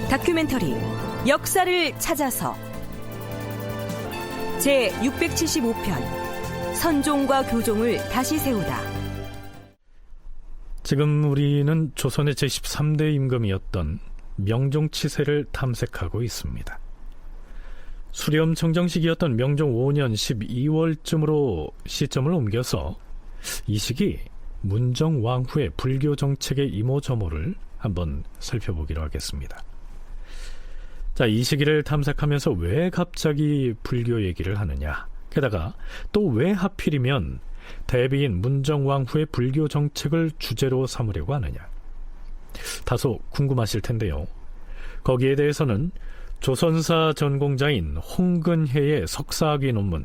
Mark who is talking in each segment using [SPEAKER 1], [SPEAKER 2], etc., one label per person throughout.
[SPEAKER 1] 다큐멘터리 역사를 찾아서 제675편 선종과 교종을 다시 세우다.
[SPEAKER 2] 지금 우리는 조선의 제13대 임금이었던 명종 치세를 탐색하고 있습니다. 수렴 청정식이었던 명종 5년 12월쯤으로 시점을 옮겨서 이 시기 문정 왕후의 불교 정책의 이모저모를 한번 살펴보기로 하겠습니다. 자, 이 시기를 탐색하면서 왜 갑자기 불교 얘기를 하느냐, 게다가 또 왜 하필이면 대비인 문정 왕후의 불교 정책을 주제로 삼으려고 하느냐, 다소 궁금하실 텐데요. 거기에 대해서는 조선사 전공자인 홍근혜의 석사학위 논문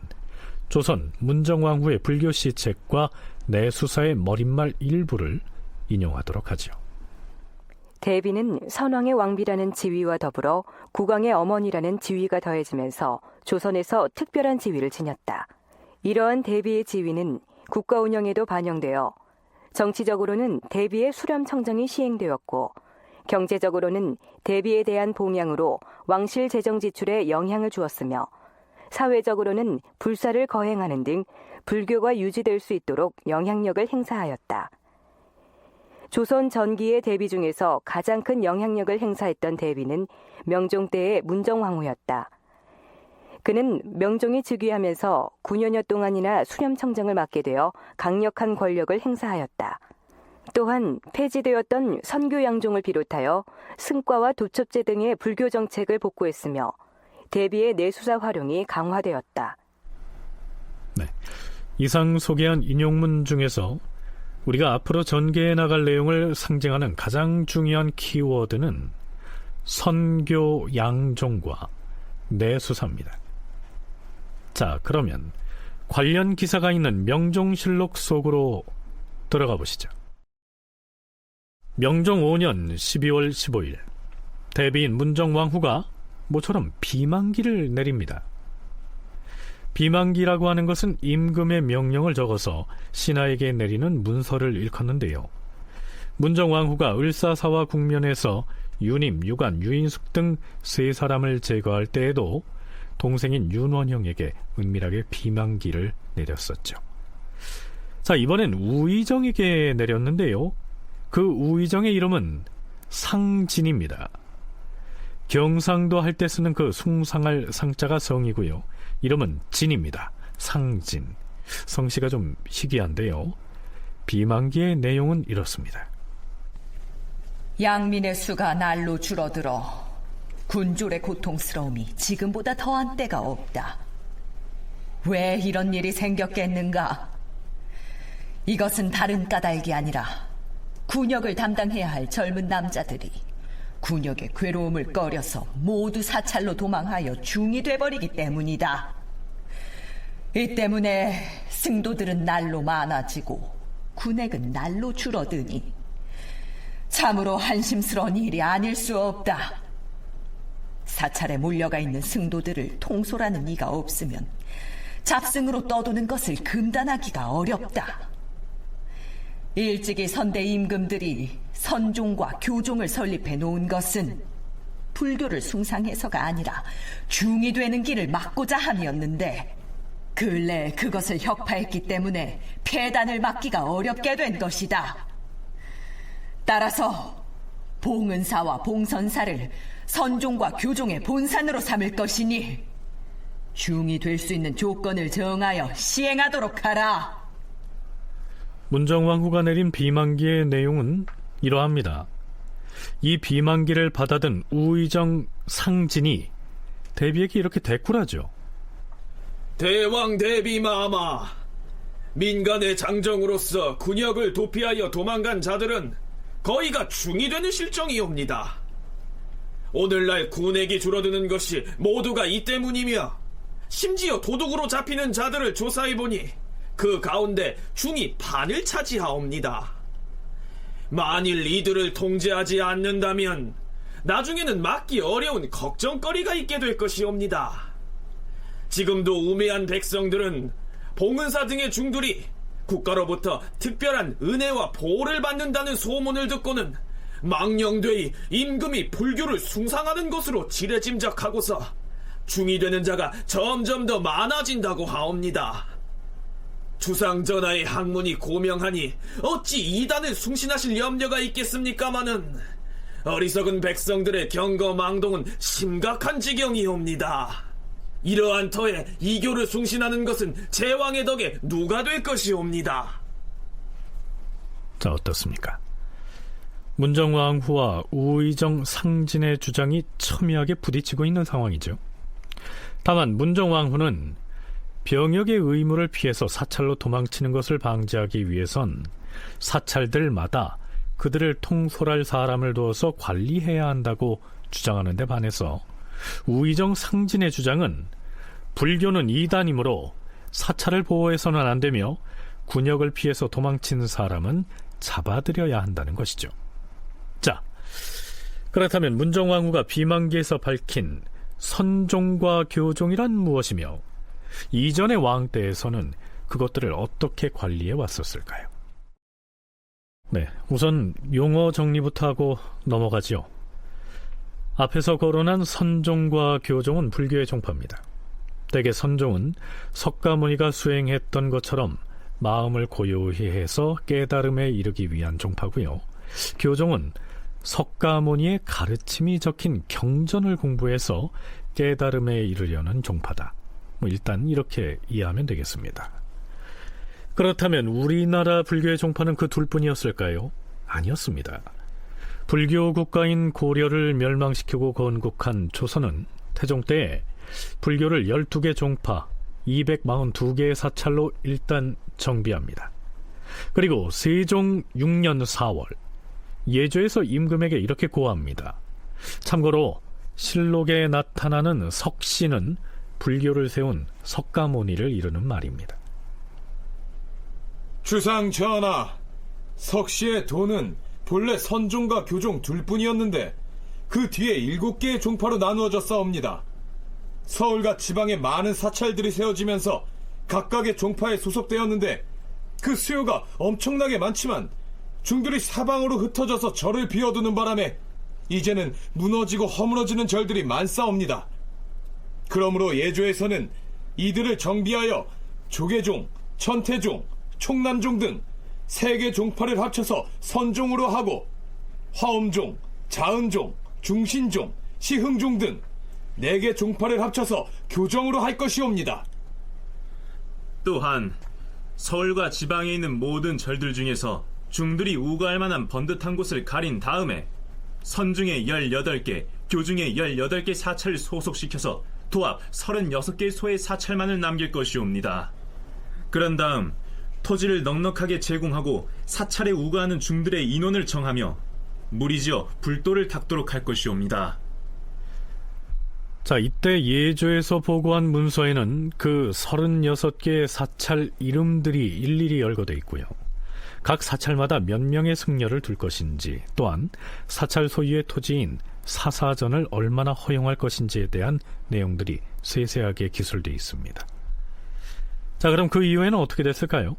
[SPEAKER 2] 조선 문정왕후의 불교 시책과 내수사의 머릿말 일부를 인용하도록 하죠.
[SPEAKER 3] 대비는 선왕의 왕비라는 지위와 더불어 국왕의 어머니라는 지위가 더해지면서 조선에서 특별한 지위를 지녔다. 이러한 대비의 지위는 국가 운영에도 반영되어 정치적으로는 대비의 수렴 청정이 시행되었고, 경제적으로는 대비에 대한 봉양으로 왕실 재정 지출에 영향을 주었으며, 사회적으로는 불사를 거행하는 등 불교가 유지될 수 있도록 영향력을 행사하였다. 조선 전기의 대비 중에서 가장 큰 영향력을 행사했던 대비는 명종 때의 문정왕후였다. 그는 명종이 즉위하면서 9년여 동안이나 수렴청정을 맡게 되어 강력한 권력을 행사하였다. 또한 폐지되었던 선교양종을 비롯하여 승과와 도첩제 등의 불교 정책을 복구했으며 대비의 내수사 활용이 강화되었다.
[SPEAKER 2] 네, 이상 소개한 인용문 중에서 우리가 앞으로 전개해 나갈 내용을 상징하는 가장 중요한 키워드는 선교양종과 내수사입니다. 자, 그러면 관련 기사가 있는 명종실록 속으로 들어가 보시죠. 명종 5년 12월 15일 대비인 문정왕후가 모처럼 비만기를 내립니다. 비만기라고 하는 것은 임금의 명령을 적어서 신하에게 내리는 문서를 일컫는데요. 문정왕후가 을사사와 국면에서 유님, 유관, 유인숙 등 세 사람을 제거할 때에도 동생인 윤원형에게 은밀하게 비만기를 내렸었죠. 자, 이번엔 우의정에게 내렸는데요. 그 우의정의 이름은 상진입니다. 경상도 할 때 쓰는 그 숭상할 상자가 성이고요. 이름은 진입니다. 상진. 성씨가 좀 희귀한데요. 비만기의 내용은 이렇습니다.
[SPEAKER 4] 양민의 수가 날로 줄어들어 군졸의 고통스러움이 지금보다 더한 때가 없다. 왜 이런 일이 생겼겠는가? 이것은 다른 까닭이 아니라 군역을 담당해야 할 젊은 남자들이 군역의 괴로움을 꺼려서 모두 사찰로 도망하여 중이 돼버리기 때문이다. 이 때문에 승도들은 날로 많아지고 군액은 날로 줄어드니 참으로 한심스러운 일이 아닐 수 없다. 사찰에 몰려가 있는 승도들을 통솔하는 이가 없으면 잡승으로 떠도는 것을 금단하기가 어렵다. 일찍이 선대 임금들이 선종과 교종을 설립해 놓은 것은 불교를 숭상해서가 아니라 중이 되는 길을 막고자 함이었는데, 근래 그것을 혁파했기 때문에 폐단을 막기가 어렵게 된 것이다. 따라서 봉은사와 봉선사를 선종과 교종의 본산으로 삼을 것이니 중이 될 수 있는 조건을 정하여 시행하도록 하라.
[SPEAKER 2] 문정왕후가 내린 비만기의 내용은 이러합니다. 이 비만기를 받아든 우의정 상진이 대비에게 이렇게 대꾸하죠.
[SPEAKER 5] 대왕 대비마마, 민간의 장정으로서 군역을 도피하여 도망간 자들은 거의가 중이 되는 실정이옵니다. 오늘날 군액이 줄어드는 것이 모두가 이 때문이며, 심지어 도둑으로 잡히는 자들을 조사해보니 그 가운데 중이 반을 차지하옵니다. 만일 이들을 통제하지 않는다면 나중에는 막기 어려운 걱정거리가 있게 될 것이옵니다. 지금도 우매한 백성들은 봉은사 등의 중들이 국가로부터 특별한 은혜와 보호를 받는다는 소문을 듣고는 망령되이 임금이 불교를 숭상하는 것으로 지레짐작하고서 중이 되는 자가 점점 더 많아진다고 하옵니다. 주상전하의 학문이 고명하니 어찌 이단을 숭신하실 염려가 있겠습니까마는 어리석은 백성들의 경거망동은 심각한 지경이옵니다. 이러한 터에 이교를 숭신하는 것은 제왕의 덕에 누가 될 것이옵니다.
[SPEAKER 2] 자, 어떻습니까? 문정왕후와 우의정 상진의 주장이 첨예하게 부딪히고 있는 상황이죠. 다만 문정왕후는 병역의 의무를 피해서 사찰로 도망치는 것을 방지하기 위해선 사찰들마다 그들을 통솔할 사람을 두어서 관리해야 한다고 주장하는 데 반해서 우의정 상진의 주장은 불교는 이단이므로 사찰을 보호해서는 안 되며 군역을 피해서 도망치는 사람은 잡아들여야 한다는 것이죠. 자, 그렇다면 문정왕후가 비만기에서 밝힌 선종과 교종이란 무엇이며 이전의 왕 때에서는 그것들을 어떻게 관리해 왔었을까요? 네, 우선 용어 정리부터 하고 넘어가지요. 앞에서 거론한 선종과 교종은 불교의 종파입니다. 대개 선종은 석가모니가 수행했던 것처럼 마음을 고요히 해서 깨달음에 이르기 위한 종파고요. 교종은 석가모니의 가르침이 적힌 경전을 공부해서 깨달음에 이르려는 종파다. 일단 이렇게 이해하면 되겠습니다. 그렇다면 우리나라 불교의 종파는 그 둘뿐이었을까요? 아니었습니다. 불교 국가인 고려를 멸망시키고 건국한 조선은 태종 때에 불교를 12개 종파 242개의 사찰로 일단 정비합니다. 그리고 세종 6년 4월 예조에서 임금에게 이렇게 고합니다. 참고로 실록에 나타나는 석씨는 불교를 세운 석가모니를 이루는 말입니다.
[SPEAKER 6] 주상 전하, 석씨의 도는 본래 선종과 교종 둘뿐이었는데 그 뒤에 7개의 종파로 나누어졌사옵니다. 서울과 지방에 많은 사찰들이 세워지면서 각각의 종파에 소속되었는데 그 수요가 엄청나게 많지만 중들이 사방으로 흩어져서 절을 비워두는 바람에 이제는 무너지고 허물어지는 절들이 많사옵니다. 그러므로 예조에서는 이들을 정비하여 조계종, 천태종, 총남종 등 3개 종파를 합쳐서 선종으로 하고 화엄종, 자은종, 중신종, 시흥종 등 4개 종파를 합쳐서 교정으로 할 것이옵니다.
[SPEAKER 7] 또한 서울과 지방에 있는 모든 절들 중에서 중들이 우거할 만한 번듯한 곳을 가린 다음에 선중에 18개, 교중에 18개 사찰을 소속시켜서 도합 36개 소의 사찰만을 남길 것이옵니다. 그런 다음 토지를 넉넉하게 제공하고 사찰에 우거하는 중들의 인원을 정하며 무리지어 불도를 닦도록 할 것이옵니다.
[SPEAKER 2] 자, 이때 예조에서 보고한 문서에는 그 36개의 사찰 이름들이 일일이 열거되어 있고요. 각 사찰마다 몇 명의 승려를 둘 것인지, 또한 사찰 소유의 토지인 사사전을 얼마나 허용할 것인지에 대한 내용들이 세세하게 기술되어 있습니다. 자, 그럼 그 이후에는 어떻게 됐을까요?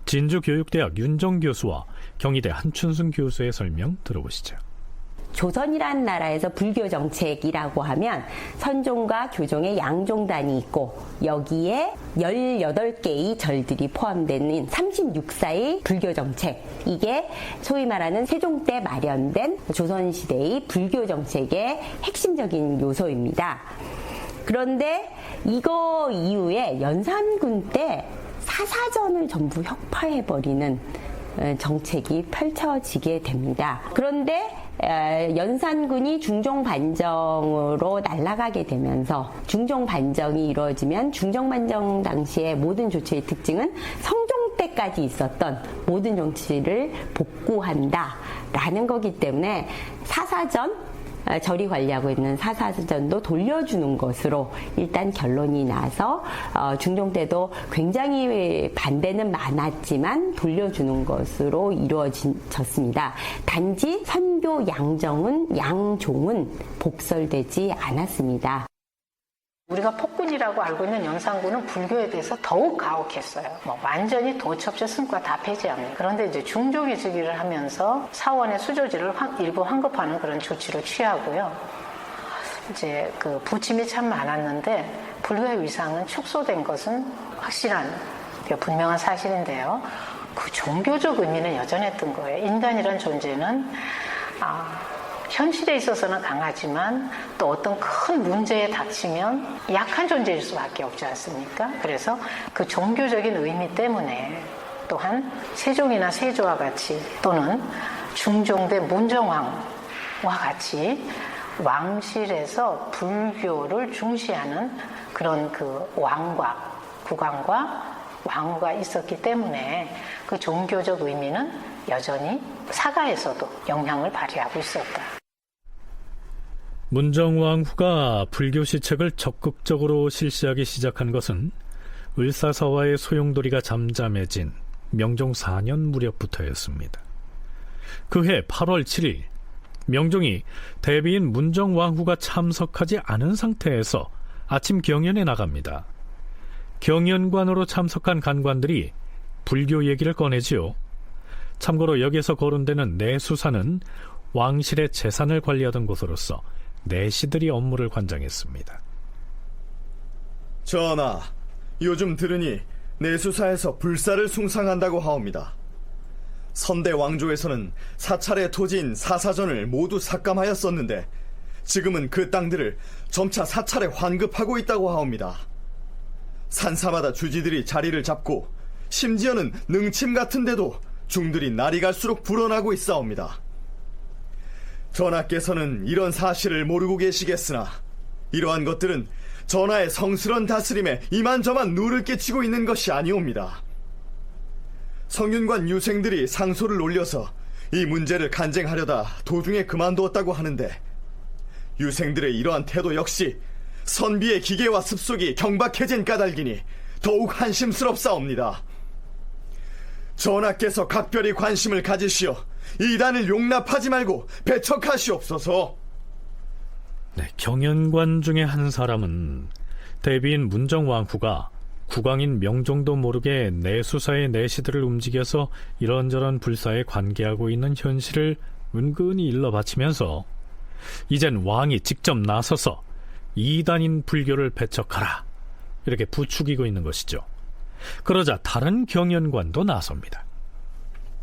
[SPEAKER 2] 진주교육대학 윤정 교수와 경희대 한춘순 교수의 설명 들어보시죠.
[SPEAKER 8] 조선이라는 나라에서 불교 정책이라고 하면 선종과 교종의 양종단이 있고 여기에 18개의 절들이 포함되는 36사의 불교 정책, 이게 소위 말하는 세종 때 마련된 조선시대의 불교 정책의 핵심적인 요소입니다. 그런데 이거 이후에 연산군 때 사사전을 전부 혁파해버리는 정책이 펼쳐지게 됩니다. 그런데 연산군이 중종반정으로 날아가게 되면서 중종반정이 이루어지면 중종반정 당시의 모든 조치의 특징은 성종 때까지 있었던 모든 정치를 복구한다라는 거기 때문에 사사전, 절이 관리하고 있는 사사전도 돌려주는 것으로 일단 결론이 나서 중종 때도 굉장히 반대는 많았지만 돌려주는 것으로 이루어졌습니다. 단지 선교 양종은 복설되지 않았습니다.
[SPEAKER 9] 우리가 폭군이라고 알고 있는 연산군은 불교에 대해서 더욱 가혹했어요. 완전히 도첩자 승과 다 폐지합니다. 그런데 이제 중종의 즉위를 하면서 사원의 수조지를 일부 환급하는 그런 조치를 취하고요. 이제 그 부침이 참 많았는데 불교의 위상은 축소된 것은 확실한 분명한 사실인데요. 그 종교적 의미는 여전했던 거예요. 인간이란 존재는 현실에 있어서는 강하지만 또 어떤 큰 문제에 닥치면 약한 존재일 수밖에 없지 않습니까? 그래서 그 종교적인 의미 때문에 또한 세종이나 세조와 같이 또는 중종대 문정왕과 같이 왕실에서 불교를 중시하는 그런 그 왕과 국왕과 왕후가 있었기 때문에 그 종교적 의미는 여전히 사가에서도 영향을 발휘하고 있었다.
[SPEAKER 2] 문정왕후가 불교 시책을 적극적으로 실시하기 시작한 것은 을사서와의 소용돌이가 잠잠해진 명종 4년 무렵부터였습니다. 그해 8월 7일 명종이 대비인 문정왕후가 참석하지 않은 상태에서 아침 경연에 나갑니다. 경연관으로 참석한 간관들이 불교 얘기를 꺼내지요. 참고로 여기에서 거론되는 내수사는 왕실의 재산을 관리하던 곳으로서 내시들이 업무를 관장했습니다.
[SPEAKER 10] 전하, 요즘 들으니 내수사에서 불사를 숭상한다고 하옵니다. 선대 왕조에서는 사찰의 토지인 사사전을 모두 삭감하였었는데 지금은 그 땅들을 점차 사찰에 환급하고 있다고 하옵니다. 산사마다 주지들이 자리를 잡고 심지어는 능침 같은 데도 중들이 날이 갈수록 불어나고 있사옵니다. 전하께서는 이런 사실을 모르고 계시겠으나 이러한 것들은 전하의 성스러운 다스림에 이만저만 누를 끼치고 있는 것이 아니옵니다. 성균관 유생들이 상소를 올려서 이 문제를 간쟁하려다 도중에 그만두었다고 하는데 유생들의 이러한 태도 역시 선비의 기계와 습속이 경박해진 까닭이니 더욱 한심스럽사옵니다. 전하께서 각별히 관심을 가지시어 이단을 용납하지 말고 배척하시옵소서.
[SPEAKER 2] 네, 경연관 중에 한 사람은 대비인 문정왕후가 국왕인 명종도 모르게 내수사의 내시들을 움직여서 이런저런 불사에 관계하고 있는 현실을 은근히 일러바치면서 이젠 왕이 직접 나서서 이단인 불교를 배척하라 이렇게 부추기고 있는 것이죠. 그러자 다른 경연관도 나섭니다.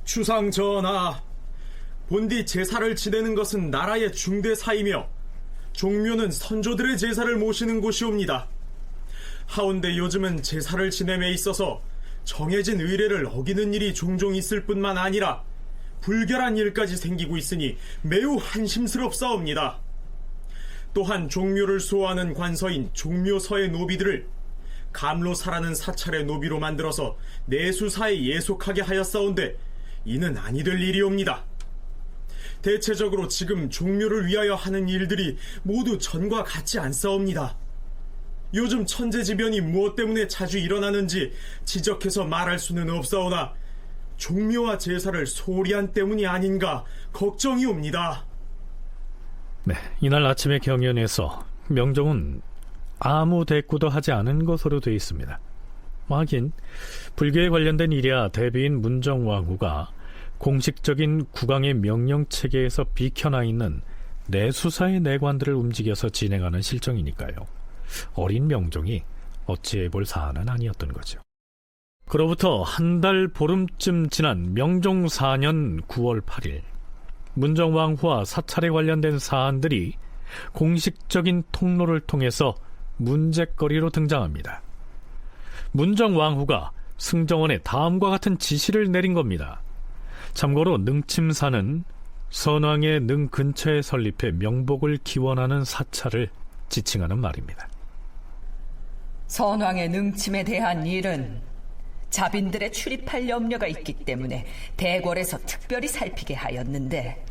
[SPEAKER 5] 주상 전하, 본디 제사를 지내는 것은 나라의 중대사이며 종묘는 선조들의 제사를 모시는 곳이옵니다. 하온데 요즘은 제사를 지냄에 있어서 정해진 의례를 어기는 일이 종종 있을 뿐만 아니라 불결한 일까지 생기고 있으니 매우 한심스럽사옵니다. 또한 종묘를 수호하는 관서인 종묘서의 노비들을 감로사라는 사찰의 노비로 만들어서 내수사에 예속하게 하였사온데 이는 아니 될 일이옵니다. 대체적으로 지금 종묘를 위하여 하는 일들이 모두 전과 같지 않사옵니다. 요즘 천재지변이 무엇 때문에 자주 일어나는지 지적해서 말할 수는 없사오나 종묘와 제사를 소홀히 한 때문이 아닌가 걱정이옵니다.
[SPEAKER 2] 네, 이날 아침의 경연에서 명종은 아무 대꾸도 하지 않은 것으로 되어 있습니다. 하긴 불교에 관련된 일이야 대비인 문정왕후가 공식적인 국왕의 명령체계에서 비켜나 있는 내수사의 내관들을 움직여서 진행하는 실정이니까요. 어린 명종이 어찌해볼 사안은 아니었던 거죠. 그로부터 한 달 보름쯤 지난 명종 4년 9월 8일 문정왕후와 사찰에 관련된 사안들이 공식적인 통로를 통해서 문제거리로 등장합니다. 문정왕후가 승정원에 다음과 같은 지시를 내린 겁니다. 참고로 능침사는 선왕의 능 근처에 설립해 명복을 기원하는 사찰을 지칭하는 말입니다.
[SPEAKER 4] 선왕의 능침에 대한 일은 자빈들의 출입할 염려가 있기 때문에 대궐에서 특별히 살피게 하였는데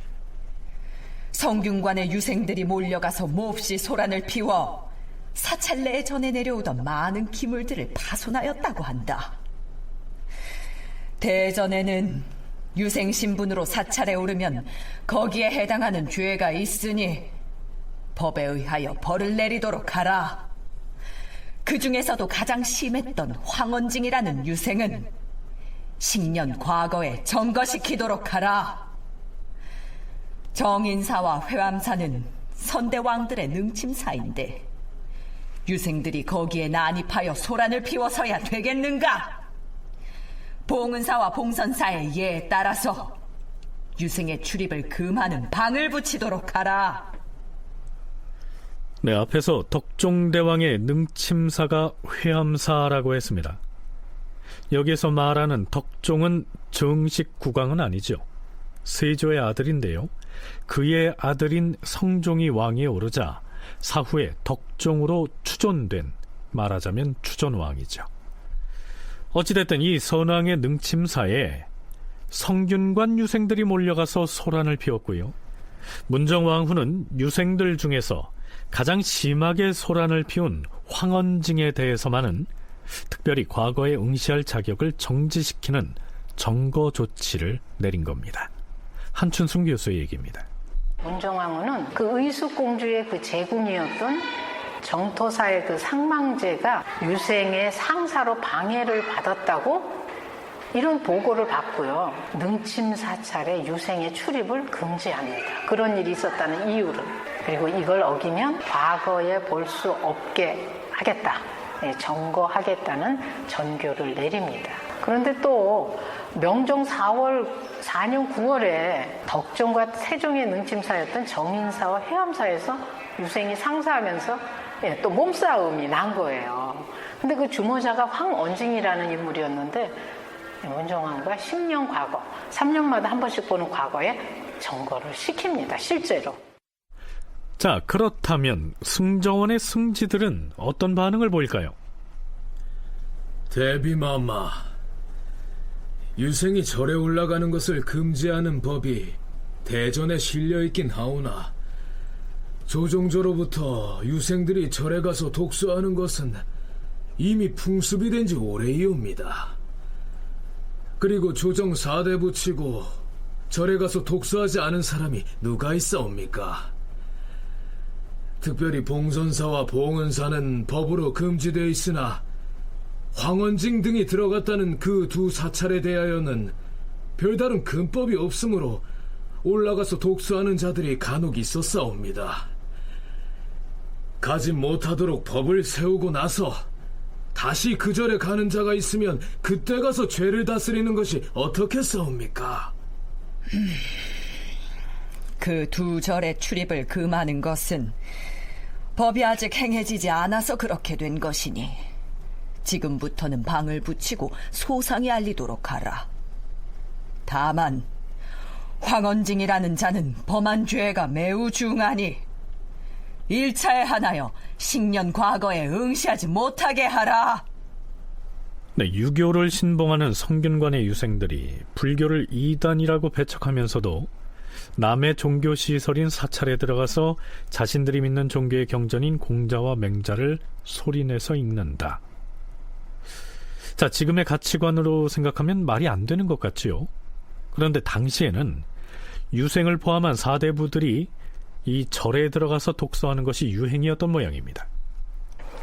[SPEAKER 4] 성균관의 유생들이 몰려가서 몹시 소란을 피워 사찰 내에 전해 내려오던 많은 기물들을 파손하였다고 한다. 대전에는 유생 신분으로 사찰에 오르면 거기에 해당하는 죄가 있으니 법에 의하여 벌을 내리도록 하라. 그 중에서도 가장 심했던 황원징이라는 유생은 10년 과거에 점거시키도록 하라. 정인사와 회암사는 선대왕들의 능침사인데 유생들이 거기에 난입하여 소란을 피워서야 되겠는가? 봉은사와 봉선사의 예에 따라서 유생의 출입을 금하는 방을 붙이도록 하라.
[SPEAKER 2] 네, 앞에서 덕종대왕의 능침사가 회암사라고 했습니다. 여기에서 말하는 덕종은 정식 국왕은 아니죠. 세조의 아들인데요. 그의 아들인 성종이 왕위에 오르자 사후에 덕종으로 추존된, 말하자면 추존왕이죠. 어찌됐든 이 선왕의 능침사에 성균관 유생들이 몰려가서 소란을 피웠고요. 문정왕후는 유생들 중에서 가장 심하게 소란을 피운 황원징에 대해서만은 특별히 과거에 응시할 자격을 정지시키는 정거 조치를 내린 겁니다. 한춘순 교수의 얘기입니다.
[SPEAKER 9] 문정왕후는 그 의숙공주의 그 제궁이었던 정토사의 그 상망제가 유생의 상사로 방해를 받았다고 이런 보고를 받고요. 능침사찰에 유생의 출입을 금지합니다. 그런 일이 있었다는 이유를. 그리고 이걸 어기면 과거에 볼 수 없게 하겠다. 정거하겠다는 전교를 내립니다. 그런데 또 명종 4년 9월에 덕종과 세종의 능침사였던 정인사와 회암사에서 유생이 상사하면서 또 몸싸움이 난 거예요. 근데 그 주모자가 황원징이라는 인물이었는데 문정왕후가 10년 과거, 3년마다 한 번씩 보는 과거에 정거를 시킵니다. 실제로.
[SPEAKER 2] 자, 그렇다면 승정원의 승지들은 어떤 반응을 보일까요?
[SPEAKER 11] 대비마마, 유생이 절에 올라가는 것을 금지하는 법이 대전에 실려있긴 하오나 조종조로부터 유생들이 절에 가서 독서하는 것은 이미 풍습이 된 지 오래이옵니다. 그리고 조정 4대 붙이고 절에 가서 독서하지 않은 사람이 누가 있사옵니까? 특별히 봉선사와 봉은사는 법으로 금지되어 있으나 황원징 등이 들어갔다는 그 두 사찰에 대하여는 별다른 근법이 없으므로 올라가서 독서하는 자들이 간혹 있었사옵니다. 가지 못하도록 법을 세우고 나서 다시 그 절에 가는 자가 있으면 그때 가서 죄를 다스리는 것이 어떻겠사옵니까?
[SPEAKER 4] 그 두 절의 출입을 금하는 것은 법이 아직 행해지지 않아서 그렇게 된 것이니 지금부터는 방을 붙이고 소상히 알리도록 하라. 다만 황원징이라는 자는 범한 죄가 매우 중하니 1차에 한하여 10년 과거에 응시하지 못하게 하라.
[SPEAKER 2] 네, 유교를 신봉하는 성균관의 유생들이 불교를 이단이라고 배척하면서도 남의 종교시설인 사찰에 들어가서 자신들이 믿는 종교의 경전인 공자와 맹자를 소리내서 읽는다. 자, 지금의 가치관으로 생각하면 말이 안 되는 것 같지요. 그런데 당시에는 유생을 포함한 사대부들이 이 절에 들어가서 독서하는 것이 유행이었던 모양입니다.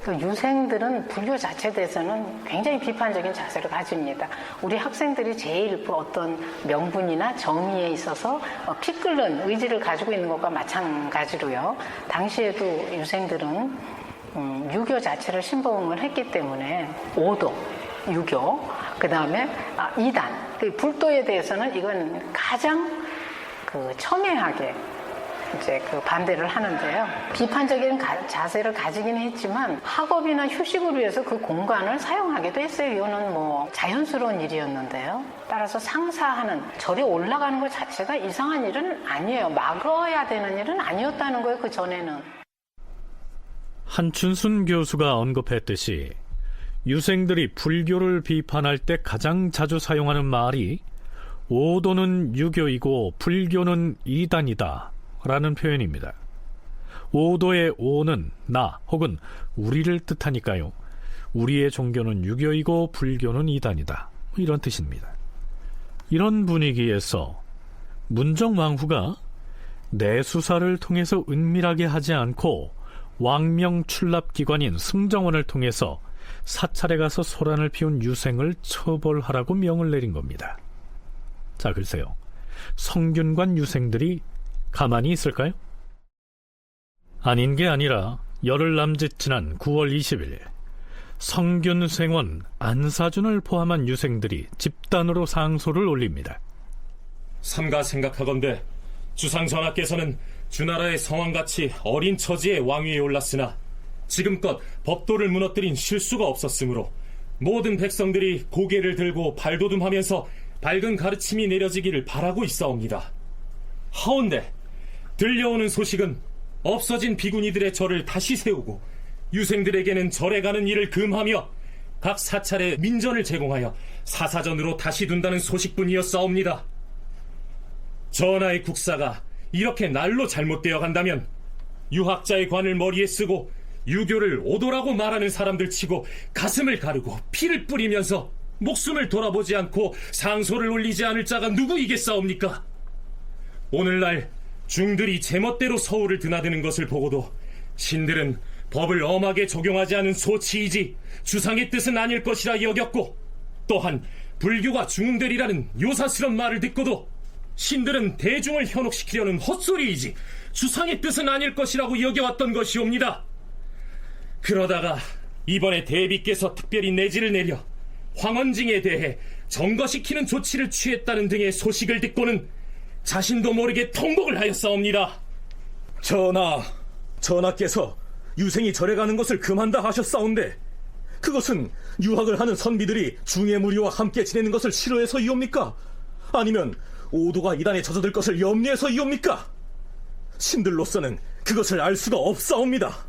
[SPEAKER 9] 그 유생들은 불교 자체에 대해서는 굉장히 비판적인 자세를 가집니다. 우리 학생들이 제일 그 어떤 명분이나 정의에 있어서 피 끓는 의지를 가지고 있는 것과 마찬가지로요. 당시에도 유생들은 유교 자체를 신봉을 했기 때문에 오도, 유교, 그 다음에 이단, 그 불도에 대해서는 이건 가장 그 첨예하게 이제 그 반대를 하는데요. 비판적인 자세를 가지기는 했지만 학업이나 휴식을 위해서 그 공간을 사용하기도 했어요. 이거는 뭐 자연스러운 일이었는데요. 따라서 상사하는 절에 올라가는 것 자체가 이상한 일은 아니에요. 막아야 되는 일은 아니었다는 거예요. 그 전에는.
[SPEAKER 2] 한춘순 교수가 언급했듯이 유생들이 불교를 비판할 때 가장 자주 사용하는 말이 오도는 유교이고 불교는 이단이다 라는 표현입니다. 오도의 오는 나 혹은 우리를 뜻하니까요. 우리의 종교는 유교이고 불교는 이단이다, 이런 뜻입니다. 이런 분위기에서 문정왕후가 내수사를 통해서 은밀하게 하지 않고 왕명 출납기관인 승정원을 통해서 사찰에 가서 소란을 피운 유생을 처벌하라고 명을 내린 겁니다. 자, 글쎄요, 성균관 유생들이 가만히 있을까요? 아닌 게 아니라 열흘 남짓 지난 9월 20일 성균생원 안사준을 포함한 유생들이 집단으로 상소를 올립니다.
[SPEAKER 7] 삼가 생각하건대 주상 전하께서는 주나라의 성왕같이 어린 처지의 왕위에 올랐으나 지금껏 법도를 무너뜨린 실수가 없었으므로 모든 백성들이 고개를 들고 발돋움하면서 밝은 가르침이 내려지기를 바라고 있사옵니다. 하온데 들려오는 소식은 없어진 비구니들의 절을 다시 세우고 유생들에게는 절에 가는 일을 금하며 각 사찰에 민전을 제공하여 사사전으로 다시 둔다는 소식뿐이었사옵니다. 전하의 국사가 이렇게 날로 잘못되어 간다면 유학자의 관을 머리에 쓰고 유교를 오도라고 말하는 사람들 치고 가슴을 가르고 피를 뿌리면서 목숨을 돌아보지 않고 상소를 올리지 않을 자가 누구이겠사옵니까? 오늘날 중들이 제멋대로 서울을 드나드는 것을 보고도 신들은 법을 엄하게 적용하지 않은 소치이지 주상의 뜻은 아닐 것이라 여겼고, 또한 불교가 중되리라는 요사스런 말을 듣고도 신들은 대중을 현혹시키려는 헛소리이지 주상의 뜻은 아닐 것이라고 여겨왔던 것이옵니다. 그러다가 이번에 대비께서 특별히 내지를 내려 황원징에 대해 점거시키는 조치를 취했다는 등의 소식을 듣고는 자신도 모르게 통곡을 하였사옵니다.
[SPEAKER 12] 전하께서 유생이 절에 가는 것을 금한다 하셨사온데 그것은 유학을 하는 선비들이 중의 무리와 함께 지내는 것을 싫어해서이옵니까? 아니면 오도가 이단에 젖어들 것을 염려해서이옵니까? 신들로서는 그것을 알 수가 없사옵니다.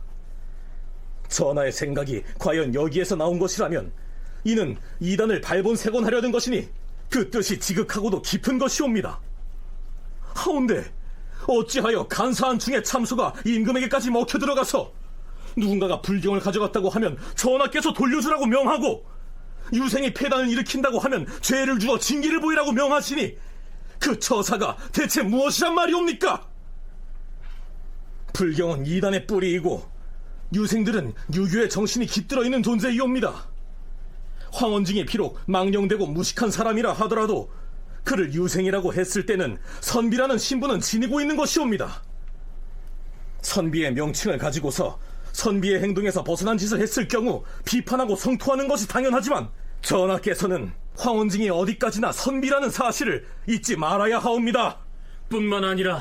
[SPEAKER 12] 전하의 생각이 과연 여기에서 나온 것이라면 이는 이단을 발본색원하려는 것이니 그 뜻이 지극하고도 깊은 것이옵니다. 하온데 어찌하여 간사한 중의 참소가 임금에게까지 먹혀들어가서 누군가가 불경을 가져갔다고 하면 전하께서 돌려주라고 명하고 유생이 폐단을 일으킨다고 하면 죄를 주어 징계를 보이라고 명하시니 그 처사가 대체 무엇이란 말이옵니까? 불경은 이단의 뿌리이고 유생들은 유교의 정신이 깃들어 있는 존재이옵니다. 황원징이 비록 망령되고 무식한 사람이라 하더라도 그를 유생이라고 했을 때는 선비라는 신분은 지니고 있는 것이옵니다. 선비의 명칭을 가지고서 선비의 행동에서 벗어난 짓을 했을 경우 비판하고 성토하는 것이 당연하지만 전하께서는 황원징이 어디까지나 선비라는 사실을 잊지 말아야 하옵니다.
[SPEAKER 7] 뿐만 아니라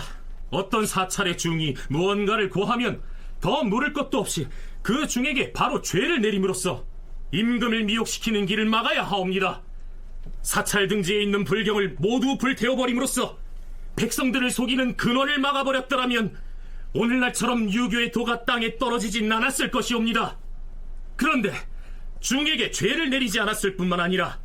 [SPEAKER 7] 어떤 사찰의 중이 무언가를 고하면 더 물을 것도 없이 그 중에게 바로 죄를 내림으로써 임금을 미혹시키는 길을 막아야 하옵니다. 사찰 등지에 있는 불경을 모두 불태워버림으로써 백성들을 속이는 근원을 막아버렸더라면 오늘날처럼 유교의 도가 땅에 떨어지진 않았을 것이옵니다. 그런데 중에게 죄를 내리지 않았을 뿐만 아니라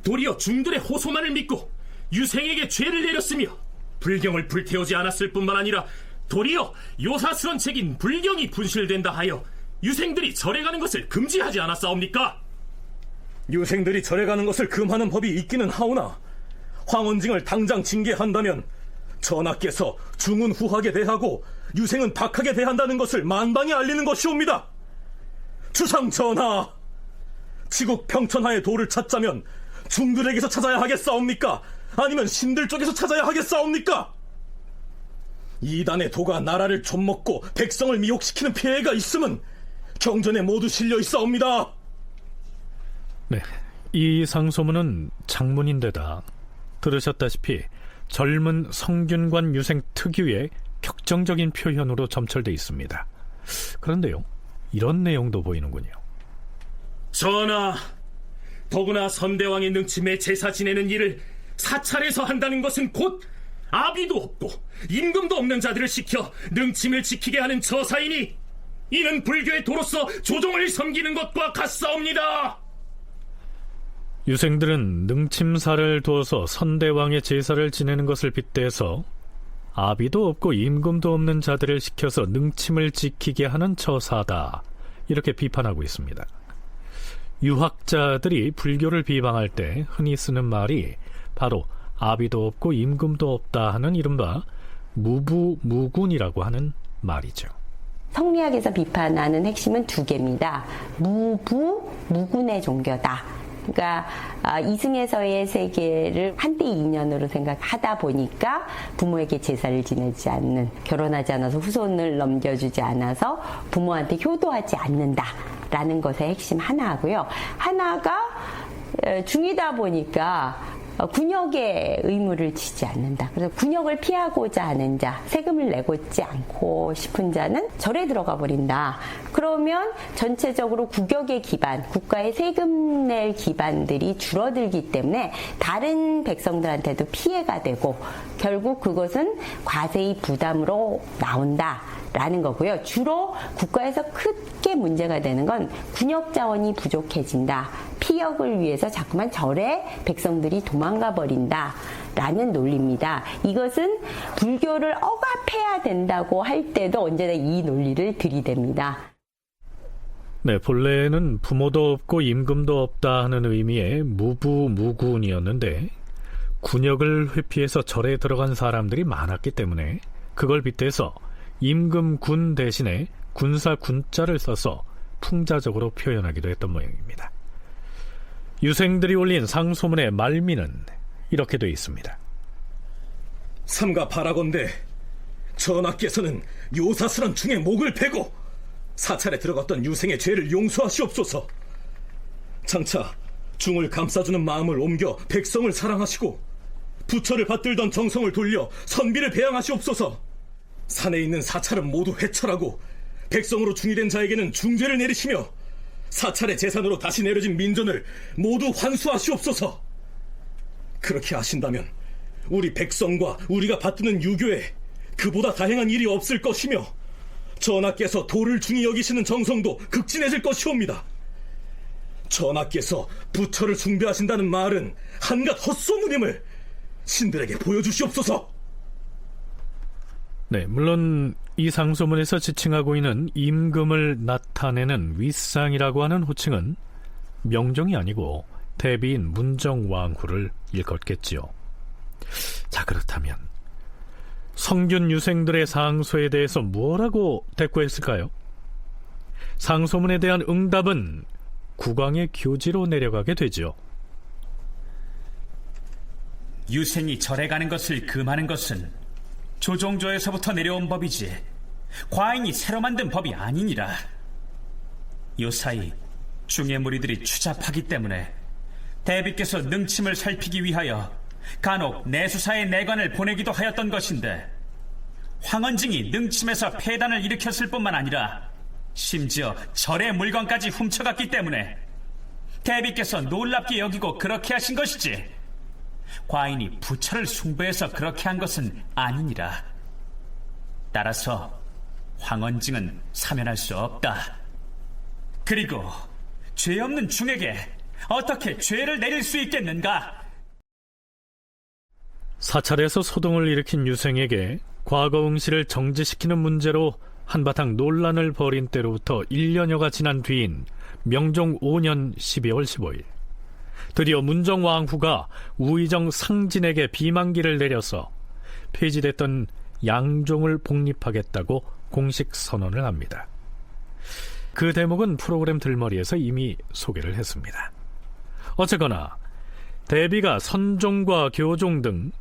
[SPEAKER 7] 도리어 중들의 호소만을 믿고 유생에게 죄를 내렸으며 불경을 불태우지 않았을 뿐만 아니라 도리어 요사스런 책인 불경이 분실된다 하여 유생들이 절에 가는 것을 금지하지 않았사옵니까?
[SPEAKER 12] 유생들이 절에 가는 것을 금하는 법이 있기는 하오나 황원징을 당장 징계한다면 전하께서 중은 후하게 대하고 유생은 박하게 대한다는 것을 만방에 알리는 것이옵니다. 주상 전하, 지국 평천하의 도를 찾자면 중들에게서 찾아야 하겠사옵니까? 아니면 신들 쪽에서 찾아야 하겠사옵니까? 이단의 도가 나라를 좀먹고 백성을 미혹시키는 피해가 있음은 경전에 모두 실려 있사옵니다.
[SPEAKER 2] 네, 이 상소문은 장문인데다 들으셨다시피 젊은 성균관 유생 특유의 격정적인 표현으로 점철돼 있습니다. 그런데요, 이런 내용도 보이는군요.
[SPEAKER 7] 전하, 더구나 선대왕의 능침에 제사 지내는 일을 사찰에서 한다는 것은 곧 아비도 없고 임금도 없는 자들을 시켜 능침을 지키게 하는 처사이니 이는 불교의 도로서 조종을 섬기는 것과 같사옵니다.
[SPEAKER 2] 유생들은 능침사를 두어서 선대왕의 제사를 지내는 것을 빗대서 아비도 없고 임금도 없는 자들을 시켜서 능침을 지키게 하는 처사다, 이렇게 비판하고 있습니다. 유학자들이 불교를 비방할 때 흔히 쓰는 말이 바로 아비도 없고 임금도 없다 하는 이른바 무부무군이라고 하는 말이죠.
[SPEAKER 8] 성리학에서 비판하는 핵심은 두 개입니다. 무부, 무군의 종교다. 그러니까 이승에서의 세계를 한때 인연으로 생각하다 보니까 부모에게 제사를 지내지 않는, 결혼하지 않아서 후손을 넘겨주지 않아서 부모한테 효도하지 않는다라는 것의 핵심 하나고요. 하나가 중이다 보니까 군역의 의무를 지지 않는다. 그래서 군역을 피하고자 하는 자, 세금을 내고지 않고 싶은 자는 절에 들어가 버린다. 그러면 전체적으로 국역의 기반, 국가의 세금 낼 기반들이 줄어들기 때문에 다른 백성들한테도 피해가 되고 결국 그것은 과세의 부담으로 나온다라는 거고요. 주로 국가에서 크게 문제가 되는 건 군역 자원이 부족해진다. 피역을 위해서 자꾸만 절에 백성들이 도망가 버린다라는 논리입니다. 이것은 불교를 억압해야 된다고 할 때도 언제나 이 논리를 들이댑니다.
[SPEAKER 2] 네, 본래는 부모도 없고 임금도 없다 하는 의미의 무부무군이었는데 군역을 회피해서 절에 들어간 사람들이 많았기 때문에 그걸 빗대서 임금군 대신에 군사 군자를 써서 풍자적으로 표현하기도 했던 모양입니다. 유생들이 올린 상소문의 말미는 이렇게 돼 있습니다.
[SPEAKER 12] 삼가 바라건대 전하께서는 요사스런 중의 목을 베고 사찰에 들어갔던 유생의 죄를 용서하시옵소서. 장차 중을 감싸주는 마음을 옮겨 백성을 사랑하시고 부처를 받들던 정성을 돌려 선비를 배양하시옵소서. 산에 있는 사찰은 모두 회찰하고 백성으로 중이된 자에게는 중죄를 내리시며 사찰의 재산으로 다시 내려진 민전을 모두 환수하시옵소서. 그렇게 하신다면 우리 백성과 우리가 받드는 유교에 그보다 다행한 일이 없을 것이며 전하께서 도를 중히 여기시는 정성도 극진해질 것이옵니다. 전하께서 부처를 숭배하신다는 말은 한갓 헛소문임을 신들에게 보여주시옵소서.
[SPEAKER 2] 네, 물론 이 상소문에서 지칭하고 있는 임금을 나타내는 윗상이라고 하는 호칭은 명종이 아니고 대비인 문정왕후를 일컫겠지요. 자, 그렇다면 성균 유생들의 상소에 대해서 뭐라고 대꾸했을까요? 상소문에 대한 응답은 국왕의 교지로 내려가게 되죠.
[SPEAKER 13] 유생이 절에 가는 것을 금하는 것은 조종조에서부터 내려온 법이지 과인이 새로 만든 법이 아니니라. 요사이 중의 무리들이 추잡하기 때문에 대비께서 능침을 살피기 위하여 간혹 내수사의 내관을 보내기도 하였던 것인데 황원징이 능침에서 폐단을 일으켰을 뿐만 아니라 심지어 절의 물건까지 훔쳐갔기 때문에 대비께서 놀랍게 여기고 그렇게 하신 것이지 과인이 부처를 숭배해서 그렇게 한 것은 아니니라. 따라서 황원징은 사면할 수 없다. 그리고 죄 없는 중에게 어떻게 죄를 내릴 수 있겠는가?
[SPEAKER 2] 사찰에서 소동을 일으킨 유생에게 과거 응시를 정지시키는 문제로 한바탕 논란을 벌인 때로부터 1년여가 지난 뒤인 명종 5년 12월 15일 드디어 문정왕후가 우의정 상진에게 비만기를 내려서 폐지됐던 양종을 복립하겠다고 공식 선언을 합니다. 그 대목은 프로그램 들머리에서 이미 소개를 했습니다. 어쨌거나 대비가 선종과 교종 등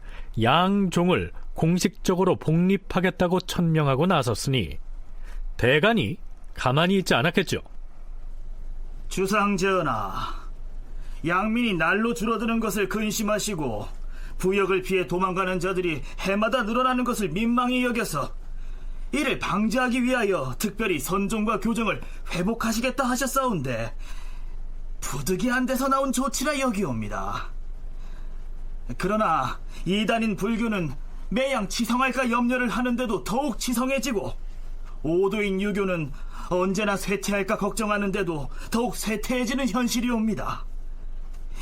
[SPEAKER 2] 양종을 공식적으로 복립하겠다고 천명하고 나섰으니 대간이 가만히 있지 않았겠죠.
[SPEAKER 14] 주상전하, 양민이 날로 줄어드는 것을 근심하시고 부역을 피해 도망가는 자들이 해마다 늘어나는 것을 민망히 여겨서 이를 방지하기 위하여 특별히 선종과 교정을 회복하시겠다 하셨사온데 부득이한 데서 나온 조치라 여기옵니다. 그러나 이단인 불교는 매양 치성할까 염려를 하는데도 더욱 치성해지고 오도인 유교는 언제나 쇠퇴할까 걱정하는데도 더욱 쇠퇴해지는 현실이옵니다.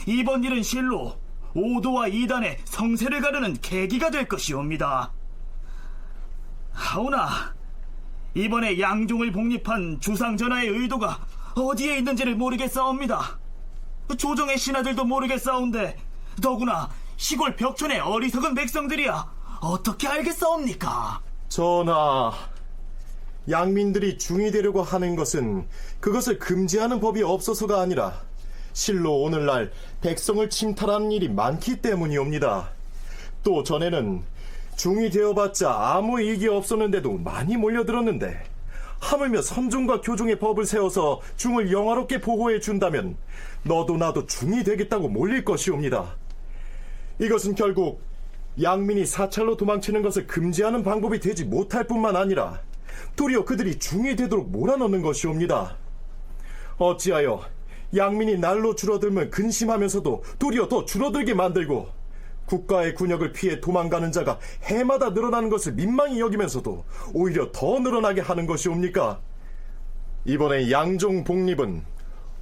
[SPEAKER 14] 이번 일은 실로 오도와 이단의 성세를 가르는 계기가 될 것이옵니다. 하오나 이번에 양종을 복립한 주상전하의 의도가 어디에 있는지를 모르겠사옵니다. 조정의 신하들도 모르겠사온데 더구나 시골 벽촌의 어리석은 백성들이야 어떻게 알겠사옵니까?
[SPEAKER 10] 전하,
[SPEAKER 15] 양민들이 중이 되려고 하는 것은 그것을 금지하는 법이 없어서가 아니라 실로 오늘날 백성을 침탈하는 일이 많기 때문이옵니다. 또 전에는 중이 되어봤자 아무 이익이 없었는데도 많이 몰려들었는데 하물며 선종과 교종의 법을 세워서 중을 영화롭게 보호해 준다면 너도 나도 중이 되겠다고 몰릴 것이옵니다. 이것은 결국 양민이 사찰로 도망치는 것을 금지하는 방법이 되지 못할 뿐만 아니라 도리어 그들이 중이 되도록 몰아넣는 것이옵니다. 어찌하여 양민이 날로 줄어들면 근심하면서도 도리어 더 줄어들게 만들고 국가의 군역을 피해 도망가는 자가 해마다 늘어나는 것을 민망히 여기면서도 오히려 더 늘어나게 하는 것이옵니까? 이번에 양종 복립은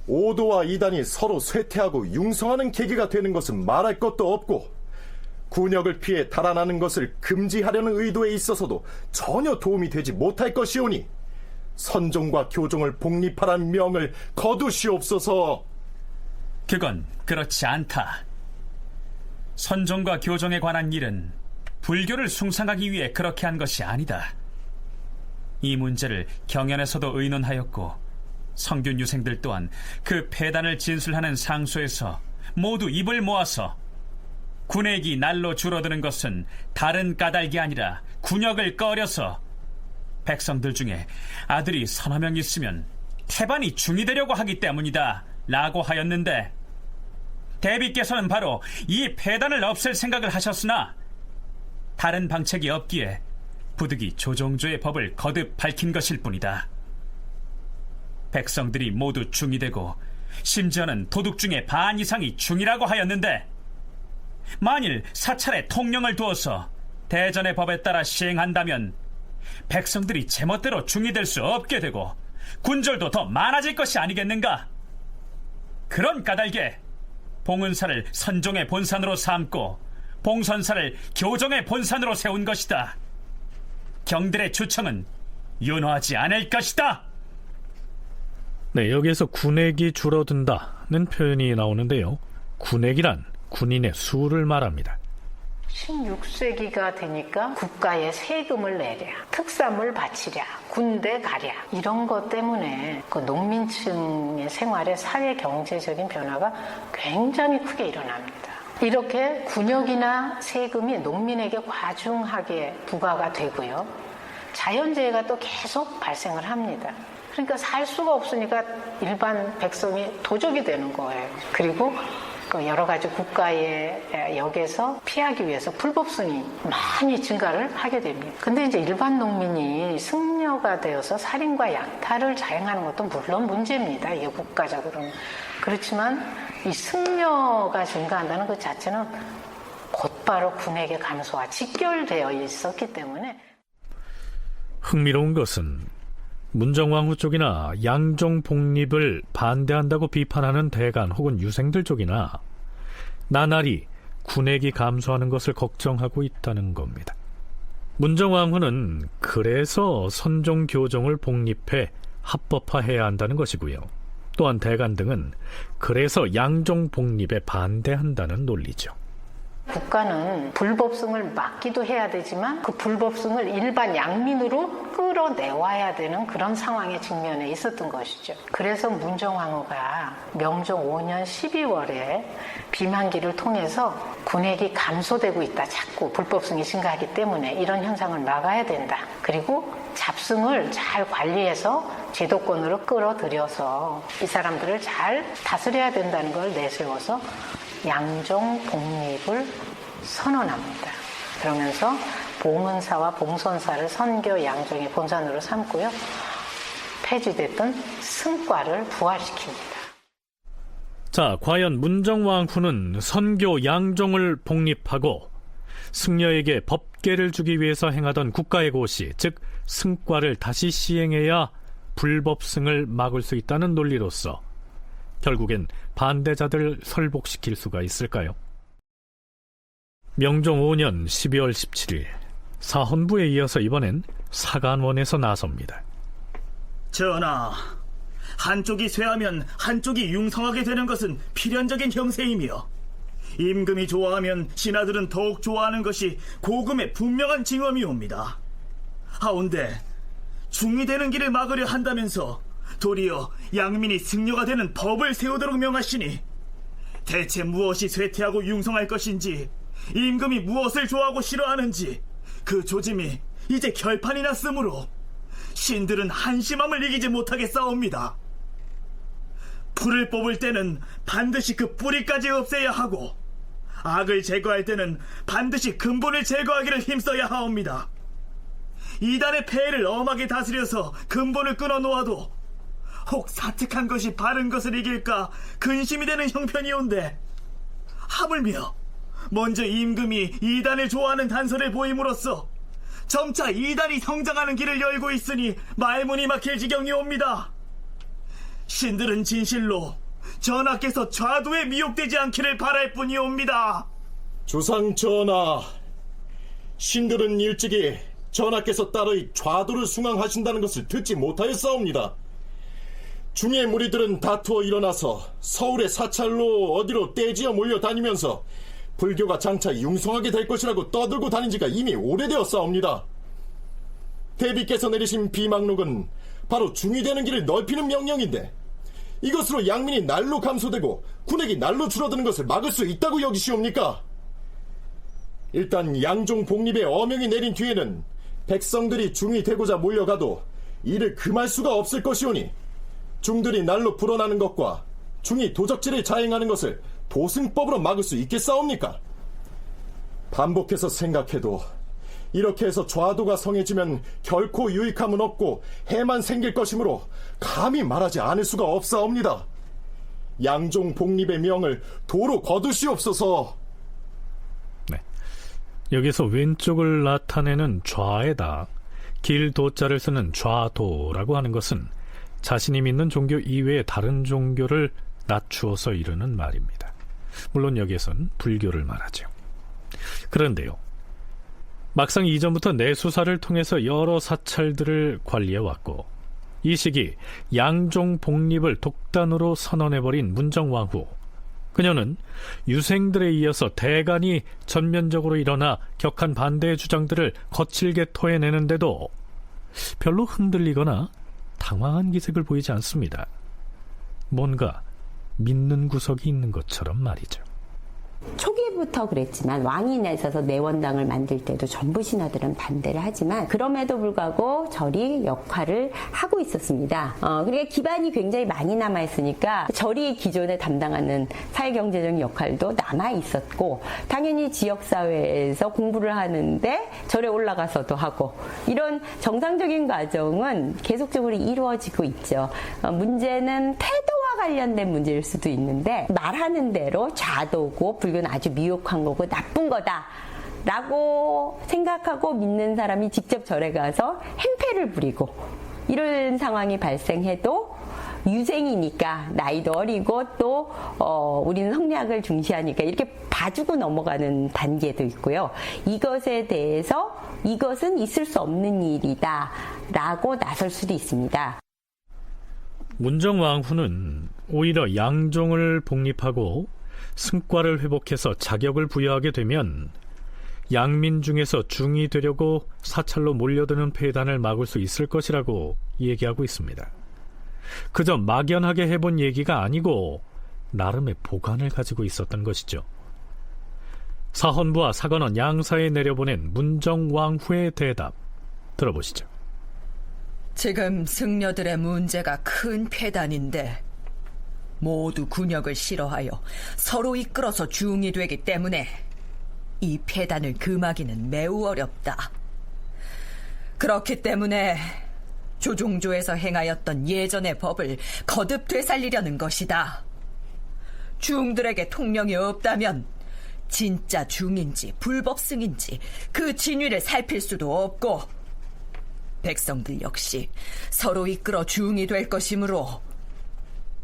[SPEAKER 15] 오도와 이단이 서로 쇠퇴하고 융성하는 계기가 되는 것은 말할 것도 없고 군역을 피해 달아나는 것을 금지하려는 의도에 있어서도 전혀 도움이 되지 못할 것이오니 선종과 교종을 복립하라는 명을 거두시옵소서.
[SPEAKER 13] 그건 그렇지 않다. 선종과 교종에 관한 일은 불교를 숭상하기 위해 그렇게 한 것이 아니다. 이 문제를 경연에서도 의논하였고 성균 유생들 또한 그 폐단을 진술하는 상소에서 모두 입을 모아서 군액이 날로 줄어드는 것은 다른 까닭이 아니라 군역을 꺼려서 백성들 중에 아들이 서너 명 있으면 태반이 중이 되려고 하기 때문이다 라고 하였는데, 대비께서는 바로 이 폐단을 없앨 생각을 하셨으나 다른 방책이 없기에 부득이 조종조의 법을 거듭 밝힌 것일 뿐이다. 백성들이 모두 중이 되고 심지어는 도둑 중에 반 이상이 중이라고 하였는데, 만일 사찰에 통령을 두어서 대전의 법에 따라 시행한다면 백성들이 제멋대로 중이 될 수 없게 되고 군졸도 더 많아질 것이 아니겠는가? 그런 까닭에 봉은사를 선종의 본산으로 삼고 봉선사를 교종의 본산으로 세운 것이다. 경들의 주청은 윤호하지 않을 것이다.
[SPEAKER 2] 네, 여기에서 군액이 줄어든다는 표현이 나오는데요. 군액이란 군인의 수를 말합니다.
[SPEAKER 9] 16세기가 되니까 국가에 세금을 내랴, 특사물 바치랴, 군대 가랴, 이런 것 때문에 그 농민층의 생활에 사회 경제적인 변화가 굉장히 크게 일어납니다. 이렇게 군역이나 세금이 농민에게 과중하게 부과가 되고요, 자연재해가 또 계속 발생을 합니다. 그러니까 살 수가 없으니까 일반 백성이 도적이 되는 거예요. 그리고 여러 가지 국가의 역에서 피하기 위해서 불법성이 많이 증가를 하게 됩니다. 근데 이제 일반 농민이 승려가 되어서 살인과 약탈을 자행하는 것도 물론 문제입니다. 이게 국가적으로는. 그렇지만 이 승려가 증가한다는 것 자체는 곧바로 군액의 감소와 직결되어 있었기 때문에.
[SPEAKER 2] 흥미로운 것은 문정왕후 쪽이나 양종 복립을 반대한다고 비판하는 대간 혹은 유생들 쪽이나 나날이 군액이 감소하는 것을 걱정하고 있다는 겁니다. 문정왕후는 그래서 선종 교종을 복립해 합법화해야 한다는 것이고요. 또한 대간 등은 그래서 양종 복립에 반대한다는 논리죠.
[SPEAKER 9] 국가는 불법성을 막기도 해야 되지만 그 불법성을 일반 양민으로 끌어내와야 되는 그런 상황에 직면해 있었던 것이죠. 그래서 문정왕후가 명종 5년 12월에 비만기를 통해서 군액이 감소되고 있다, 자꾸 불법성이 증가하기 때문에 이런 현상을 막아야 된다. 그리고 잡승을 잘 관리해서 제도권으로 끌어들여서 이 사람들을 잘 다스려야 된다는 걸 내세워서 양종 복립을 선언합니다. 그러면서 봉은사와 봉선사를 선교 양종의 본산으로 삼고요, 폐지됐던 승과를 부활시킵니다.
[SPEAKER 2] 자, 과연 문정왕후는 선교 양종을 복립하고 승려에게 법계를 주기 위해서 행하던 국가의 고시, 즉 승과를 다시 시행해야 불법승을 막을 수 있다는 논리로서 결국엔 반대자들을 설복시킬 수가 있을까요? 명종 5년 12월 17일 사헌부에 이어서 이번엔 사간원에서 나섭니다.
[SPEAKER 14] 전하, 한쪽이 쇠하면 한쪽이 융성하게 되는 것은 필연적인 형세이며 임금이 좋아하면 신하들은 더욱 좋아하는 것이 고금의 분명한 징험이옵니다. 하온데 중이 되는 길을 막으려 한다면서 도리어 양민이 승려가 되는 법을 세우도록 명하시니 대체 무엇이 쇠퇴하고 융성할 것인지, 임금이 무엇을 좋아하고 싫어하는지 그 조짐이 이제 결판이 났으므로 신들은 한심함을 이기지 못하겠사옵니다. 풀을 뽑을 때는 반드시 그 뿌리까지 없애야 하고, 악을 제거할 때는 반드시 근본을 제거하기를 힘써야 하옵니다. 이단의 폐해를 엄하게 다스려서 근본을 끊어놓아도 혹 사특한 것이 바른 것을 이길까 근심이 되는 형편이온데, 하물며 먼저 임금이 이단을 좋아하는 단서를 보임으로써 점차 이단이 성장하는 길을 열고 있으니 말문이 막힐 지경이옵니다. 신들은 진실로 전하께서 좌도에 미혹되지 않기를 바랄 뿐이옵니다.
[SPEAKER 15] 주상 전하, 신들은 일찍이 전하께서 따르이 좌도를 숭앙하신다는 것을 듣지 못하였사옵니다. 중의 무리들은 다투어 일어나서 서울의 사찰로 어디로 떼지어 몰려다니면서 불교가 장차 융성하게 될 것이라고 떠들고 다닌 지가 이미 오래되었사옵니다. 대비께서 내리신 비망록은 바로 중이 되는 길을 넓히는 명령인데, 이것으로 양민이 날로 감소되고 군액이 날로 줄어드는 것을 막을 수 있다고 여기시옵니까? 일단 양종 복립의 어명이 내린 뒤에는 백성들이 중이 되고자 몰려가도 이를 금할 수가 없을 것이오니, 중들이 날로 불어나는 것과 중이 도적질을 자행하는 것을 도승법으로 막을 수 있겠사옵니까? 반복해서 생각해도 이렇게 해서 좌도가 성해지면 결코 유익함은 없고 해만 생길 것이므로 감히 말하지 않을 수가 없사옵니다. 양종 복립의 명을 도로 거두시옵소서.
[SPEAKER 2] 네, 여기서 왼쪽을 나타내는 좌에다 길도자를 쓰는 좌도라고 하는 것은 자신이 믿는 종교 이외의 다른 종교를 낮추어서 이르는 말입니다. 물론 여기에선 불교를 말하죠. 그런데요, 막상 이전부터 내수사를 통해서 여러 사찰들을 관리해왔고, 이 시기 양종 복립을 독단으로 선언해버린 문정왕후, 그녀는 유생들에 이어서 대간이 전면적으로 일어나 격한 반대의 주장들을 거칠게 토해내는데도 별로 흔들리거나 당황한 기색을 보이지 않습니다. 뭔가 믿는 구석이 있는 것처럼 말이죠.
[SPEAKER 8] 초기부터 그랬지만 왕인에 있어서 내원당을 만들 때도 전부 신하들은 반대를 하지만 그럼에도 불구하고 절이 역할을 하고 있었습니다. 그러니까 기반이 굉장히 많이 남아있으니까 절이 기존에 담당하는 사회경제적인 역할도 남아있었고, 당연히 지역사회에서 공부를 하는데 절에 올라가서도 하고, 이런 정상적인 과정은 계속적으로 이루어지고 있죠. 문제는 태도와 관련된 문제일 수도 있는데, 말하는 대로 좌도고 불교는 아주 미혹한 거고 나쁜 거다 라고 생각하고 믿는 사람이 직접 절에 가서 행패를 부리고, 이런 상황이 발생해도 유생이니까 나이도 어리고 또 우리는 성리학을 중시하니까 이렇게 봐주고 넘어가는 단계도 있고요. 이것에 대해서 이것은 있을 수 없는 일이다 라고 나설 수도 있습니다.
[SPEAKER 2] 문정왕후는 오히려 양종을 복립하고 승과를 회복해서 자격을 부여하게 되면 양민 중에서 중이 되려고 사찰로 몰려드는 폐단을 막을 수 있을 것이라고 얘기하고 있습니다. 그저 막연하게 해본 얘기가 아니고 나름의 보관을 가지고 있었던 것이죠. 사헌부와 사관원 양사에 내려보낸 문정왕후의 대답 들어보시죠.
[SPEAKER 4] 지금 승려들의 문제가 큰 폐단인데 모두 군역을 싫어하여 서로 이끌어서 중이 되기 때문에 이 폐단을 금하기는 매우 어렵다. 그렇기 때문에 조종조에서 행하였던 예전의 법을 거듭 되살리려는 것이다. 중들에게 통령이 없다면 진짜 중인지 불법승인지 그 진위를 살필 수도 없고, 백성들 역시 서로 이끌어 중이 될 것이므로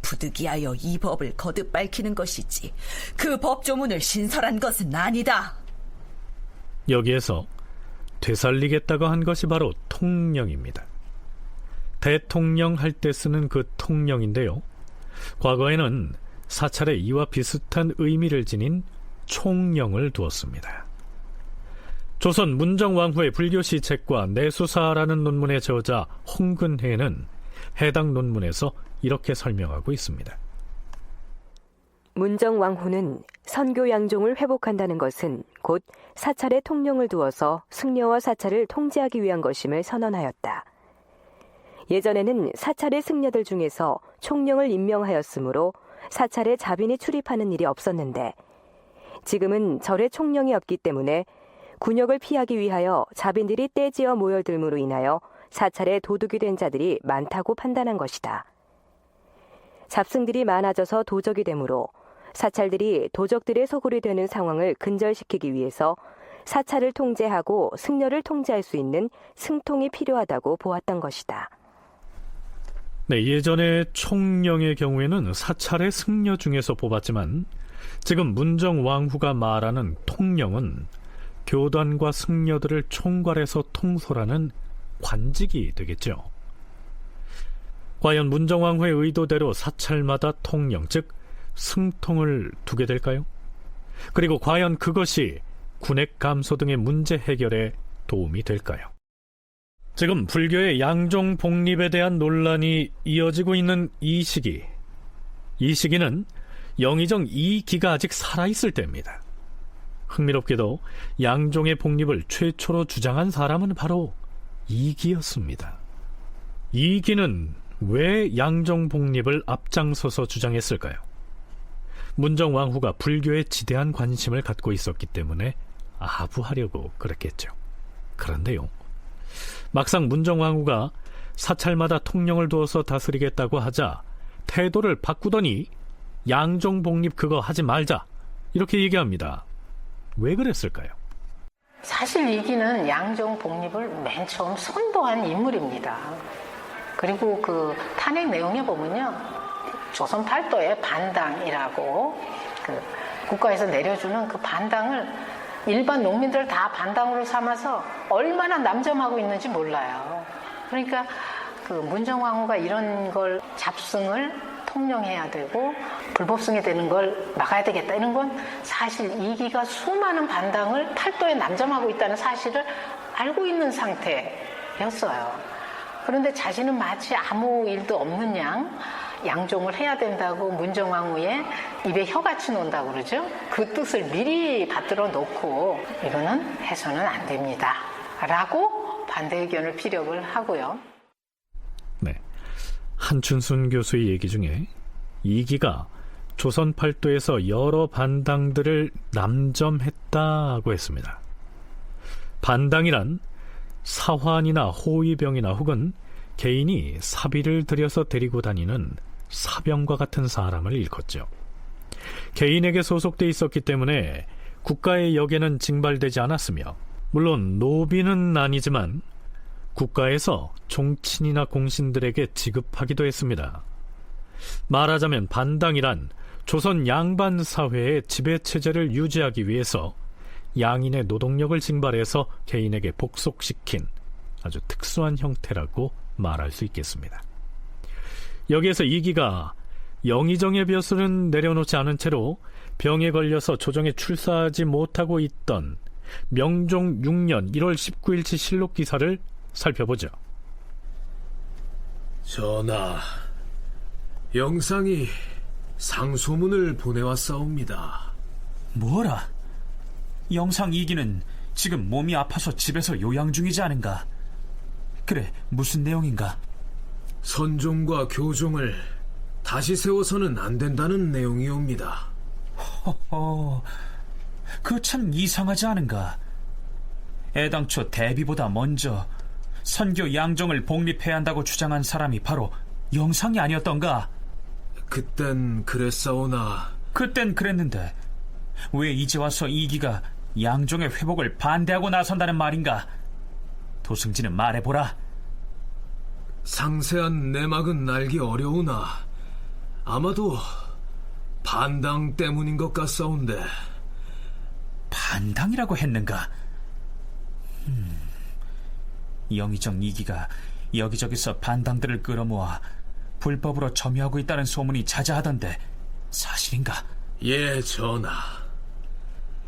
[SPEAKER 4] 부득이하여 이 법을 거듭 밝히는 것이지 그 법조문을 신설한 것은 아니다.
[SPEAKER 2] 여기에서 되살리겠다고 한 것이 바로 통령입니다. 대통령 할 때 쓰는 그 통령인데요, 과거에는 사찰에 이와 비슷한 의미를 지닌 총령을 두었습니다. 조선 문정왕후의 불교시 책과 내수사라는 논문의 저자 홍근혜는 해당 논문에서 이렇게 설명하고 있습니다.
[SPEAKER 3] 문정왕후는 선교 양종을 회복한다는 것은 곧 사찰의 통령을 두어서 승려와 사찰을 통제하기 위한 것임을 선언하였다. 예전에는 사찰의 승려들 중에서 총령을 임명하였으므로 사찰에 자빈이 출입하는 일이 없었는데 지금은 절에 총령이 없기 때문에 군역을 피하기 위하여 자빈들이 떼지어 모여들므로 인하여 사찰에 도둑이 된 자들이 많다고 판단한 것이다. 잡승들이 많아져서 도적이 되므로 사찰들이 도적들의 소굴이 되는 상황을 근절시키기 위해서 사찰을 통제하고 승려를 통제할 수 있는 승통이 필요하다고 보았던 것이다.
[SPEAKER 2] 네, 예전에 총령의 경우에는 사찰의 승려 중에서 뽑았지만 지금 문정왕후가 말하는 통령은 교단과 승려들을 총괄해서 통솔하는 관직이 되겠죠. 과연 문정왕후의 의도대로 사찰마다 통령, 즉 승통을 두게 될까요? 그리고 과연 그것이 군액 감소 등의 문제 해결에 도움이 될까요? 지금 불교의 양종 복립에 대한 논란이 이어지고 있는 이 시기는 영의정 이기가 아직 살아있을 때입니다. 흥미롭게도 양종의 복립을 최초로 주장한 사람은 바로 이기였습니다. 이기는 왜 양종 복립을 앞장서서 주장했을까요? 문정왕후가 불교에 지대한 관심을 갖고 있었기 때문에 아부하려고 그랬겠죠. 그런데요, 막상 문정왕후가 사찰마다 통령을 두어서 다스리겠다고 하자 태도를 바꾸더니 양종 복립 그거 하지 말자 이렇게 얘기합니다. 왜 그랬을까요?
[SPEAKER 9] 사실 이기는 양종 복립을 맨 처음 선도한 인물입니다. 그리고 그 탄핵 내용에 보면요, 조선 팔도의 반당이라고 그 국가에서 내려주는 그 반당을 일반 농민들 다 반당으로 삼아서 얼마나 남점하고 있는지 몰라요. 그러니까 그 문정왕후가 이런 걸 잡승을 통령해야 되고 불법승이 되는 걸 막아야 되겠다, 이런 건 사실 이기가 수많은 반당을 팔도에 남점하고 있다는 사실을 알고 있는 상태였어요. 그런데 자신은 마치 아무 일도 없는 양 양종을 해야 된다고 문정왕후의 입에 혀같이 논다고 그러죠. 그 뜻을 미리 받들어 놓고 이거는 해서는 안 됩니다 라고 반대 의견을 피력을 하고요.
[SPEAKER 2] 네, 한춘순 교수의 얘기 중에 이기가 조선 팔도에서 여러 반당들을 남점했다고 했습니다. 반당이란 사환이나 호위병이나 혹은 개인이 사비를 들여서 데리고 다니는 사병과 같은 사람을 일컫죠. 개인에게 소속돼 있었기 때문에 국가의 역에는 징발되지 않았으며, 물론 노비는 아니지만 국가에서 종친이나 공신들에게 지급하기도 했습니다. 말하자면 반당이란 조선 양반 사회의 지배체제를 유지하기 위해서 양인의 노동력을 징발해서 개인에게 복속시킨 아주 특수한 형태라고 말할 수 있겠습니다. 여기에서 이기가 영의정의 벼슬은 내려놓지 않은 채로 병에 걸려서 조정에 출사하지 못하고 있던 명종 6년 1월 19일치 실록 기사를 살펴보죠.
[SPEAKER 11] 전하, 영상이 상소문을 보내왔사옵니다.
[SPEAKER 13] 뭐라? 영상 이기는 지금 몸이 아파서 집에서 요양 중이지 않은가? 그래, 무슨 내용인가?
[SPEAKER 11] 선종과 교종을 다시 세워서는 안 된다는 내용이옵니다.
[SPEAKER 13] 허허, 그 참 이상하지 않은가? 애당초 대비보다 먼저 선교 양종을 복립해야 한다고 주장한 사람이 바로 영상이 아니었던가?
[SPEAKER 11] 그땐 그랬사오나.
[SPEAKER 13] 그땐 그랬는데 왜 이제 와서 이기가 양종의 회복을 반대하고 나선다는 말인가? 도승지는 말해보라.
[SPEAKER 11] 상세한 내막은 알기 어려우나 아마도 반당 때문인 것 같사온데.
[SPEAKER 13] 반당이라고 했는가? 영의정 이기가 여기저기서 반당들을 끌어모아 불법으로 점유하고 있다는 소문이 자자하던데 사실인가?
[SPEAKER 11] 예, 전하.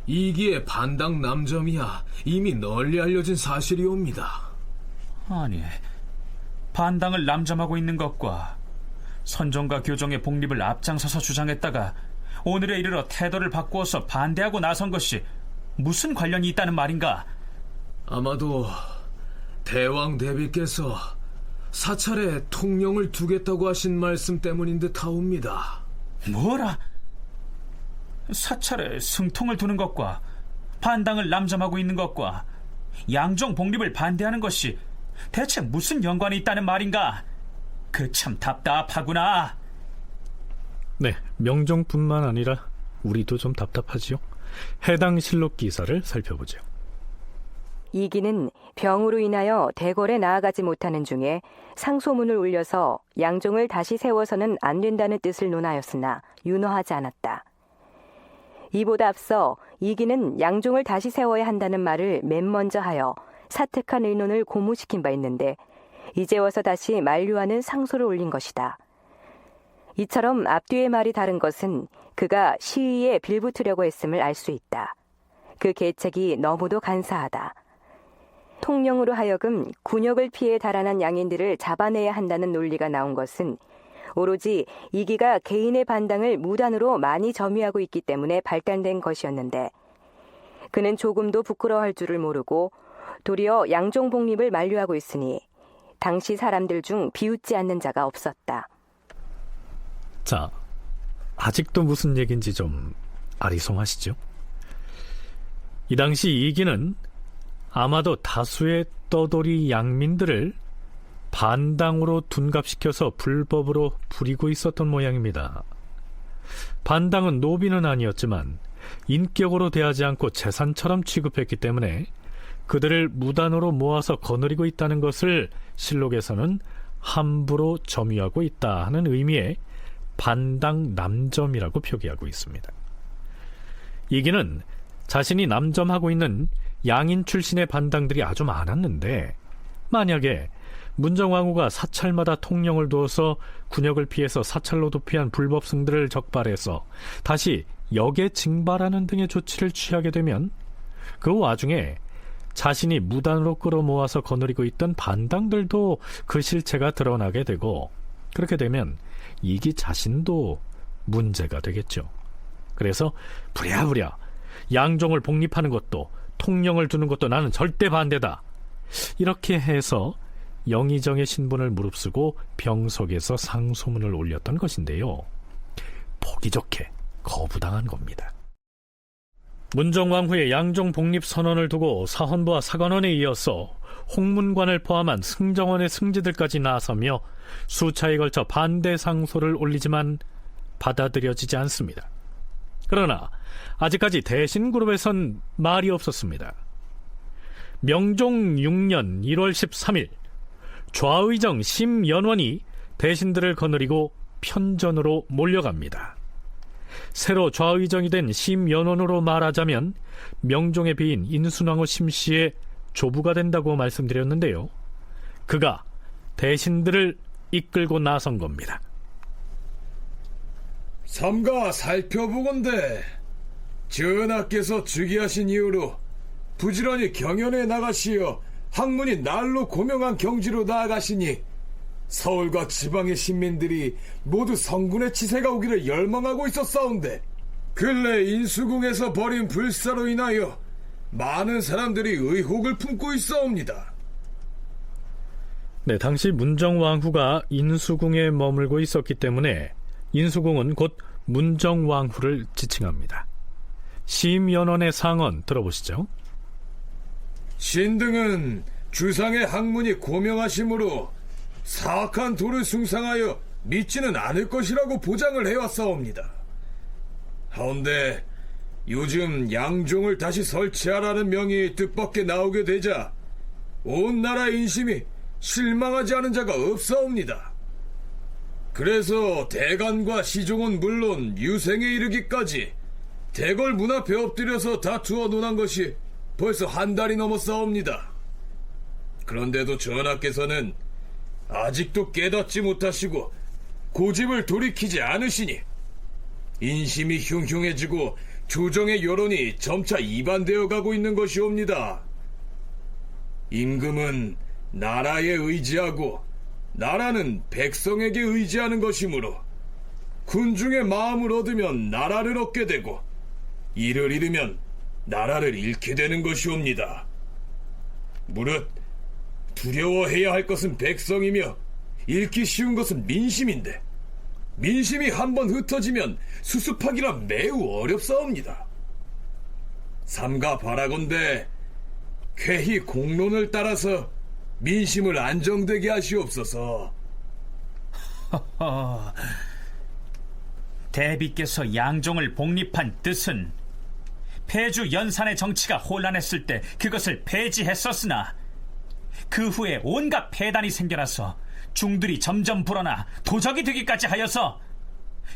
[SPEAKER 11] 이기의 반당 남점이야 이미 널리 알려진 사실이옵니다.
[SPEAKER 13] 아니, 반당을 남점하고 있는 것과 선종과 교종의 복립을 앞장서서 주장했다가 오늘에 이르러 태도를 바꾸어서 반대하고 나선 것이 무슨 관련이 있다는 말인가?
[SPEAKER 11] 아마도 대왕 대비께서 사찰에 통령을 두겠다고 하신 말씀 때문인 듯 하옵니다.
[SPEAKER 13] 뭐라? 사찰에 승통을 두는 것과 반당을 남점하고 있는 것과 양종 복립을 반대하는 것이 대체 무슨 연관이 있다는 말인가? 그 참 답답하구나.
[SPEAKER 2] 네, 명종뿐만 아니라 우리도 좀 답답하지요. 해당 실록 기사를 살펴보죠.
[SPEAKER 3] 이기는 병으로 인하여 대궐에 나아가지 못하는 중에 상소문을 올려서 양종을 다시 세워서는 안 된다는 뜻을 논하였으나 윤허하지 않았다. 이보다 앞서 이기는 양종을 다시 세워야 한다는 말을 맨 먼저 하여 사특한 의논을 고무시킨 바 있는데 이제 와서 다시 만류하는 상소를 올린 것이다. 이처럼 앞뒤의 말이 다른 것은 그가 시위에 빌붙으려고 했음을 알 수 있다. 그 계책이 너무도 간사하다. 통령으로 하여금 군역을 피해 달아난 양인들을 잡아내야 한다는 논리가 나온 것은 오로지 이기가 개인의 반당을 무단으로 많이 점유하고 있기 때문에 발단된 것이었는데 그는 조금도 부끄러워할 줄을 모르고 도리어 양종 복립을 만류하고 있으니 당시 사람들 중 비웃지 않는 자가 없었다.
[SPEAKER 2] 자, 아직도 무슨 얘기인지 좀 아리송하시죠? 이 당시 이기는 아마도 다수의 떠돌이 양민들을 반당으로 둔갑시켜서 불법으로 부리고 있었던 모양입니다. 반당은 노비는 아니었지만 인격으로 대하지 않고 재산처럼 취급했기 때문에 그들을 무단으로 모아서 거느리고 있다는 것을 실록에서는 함부로 점유하고 있다 하는 의미의 반당 남점이라고 표기하고 있습니다. 이기는 자신이 남점하고 있는 양인 출신의 반당들이 아주 많았는데 만약에 문정왕후가 사찰마다 통령을 두어서 군역을 피해서 사찰로 도피한 불법승들을 적발해서 다시 역에 징발하는 등의 조치를 취하게 되면 그 와중에 자신이 무단으로 끌어모아서 거느리고 있던 반당들도 그 실체가 드러나게 되고 그렇게 되면 이기 자신도 문제가 되겠죠. 그래서 부랴부랴 양종을 복립하는 것도 통령을 두는 것도 나는 절대 반대다. 이렇게 해서 영의정의 신분을 무릅쓰고 병석에서 상소문을 올렸던 것인데요. 보기 좋게 거부당한 겁니다. 문정왕후의 양종 복립 선언을 두고 사헌부와 사관원에 이어서 홍문관을 포함한 승정원의 승지들까지 나서며 수차에 걸쳐 반대 상소를 올리지만 받아들여지지 않습니다. 그러나 아직까지 대신그룹에선 말이 없었습니다. 명종 6년 1월 13일 좌의정 심연원이 대신들을 거느리고 편전으로 몰려갑니다. 새로 좌의정이 된 심연원으로 말하자면 명종의 비인 인순왕후 심씨의 조부가 된다고 말씀드렸는데요. 그가 대신들을 이끌고 나선 겁니다.
[SPEAKER 6] 삼가 살펴보건대 전하께서 즉위하신 이후로 부지런히 경연에 나가시어 학문이 날로 고명한 경지로 나아가시니 서울과 지방의 신민들이 모두 성군의 치세가 오기를 열망하고 있었사온데 근래 인수궁에서 벌인 불사로 인하여 많은 사람들이 의혹을 품고 있사옵니다.
[SPEAKER 2] 네, 당시 문정왕후가 인수궁에 머물고 있었기 때문에 인수궁은 곧 문정왕후를 지칭합니다. 심연원의 상언 들어보시죠.
[SPEAKER 6] 신등은 주상의 학문이 고명하심으로 사악한 도를 숭상하여 믿지는 않을 것이라고 보장을 해왔사옵니다. 하온데 요즘 양종을 다시 설치하라는 명이 뜻밖에 나오게 되자 온 나라 인심이 실망하지 않은 자가 없사옵니다. 그래서 대간과 시종은 물론 유생에 이르기까지 대궐 문 앞에 엎드려서 다투어 논한 것이 벌써 한 달이 넘었사옵니다. 그런데도 전하께서는 아직도 깨닫지 못하시고 고집을 돌이키지 않으시니 인심이 흉흉해지고 조정의 여론이 점차 이반되어 가고 있는 것이옵니다. 임금은 나라에 의지하고 나라는 백성에게 의지하는 것이므로 군중의 마음을 얻으면 나라를 얻게 되고 이를 잃으면 나라를 잃게 되는 것이옵니다. 무릇 두려워해야 할 것은 백성이며 잃기 쉬운 것은 민심인데 민심이 한번 흩어지면 수습하기라 매우 어렵사옵니다. 삼가 바라건대 쾌히 공론을 따라서 민심을 안정되게 하시옵소서.
[SPEAKER 13] 대비께서 양종을 복립한 뜻은 폐주 연산의 정치가 혼란했을 때 그것을 폐지했었으나 그 후에 온갖 폐단이 생겨나서 중들이 점점 불어나 도적이 되기까지 하여서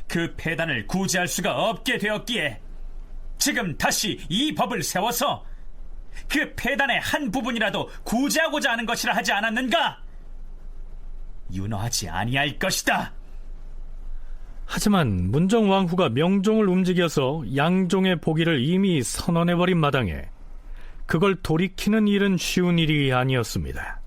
[SPEAKER 13] 그 폐단을 구제할 수가 없게 되었기에 지금 다시 이 법을 세워서 그 폐단의 한 부분이라도 구제하고자 하는 것이라 하지 않았는가? 윤허하지 아니할 것이다.
[SPEAKER 2] 하지만 문정왕후가 명종을 움직여서 양종의 보기를 이미 선언해버린 마당에 그걸 돌이키는 일은 쉬운 일이 아니었습니다.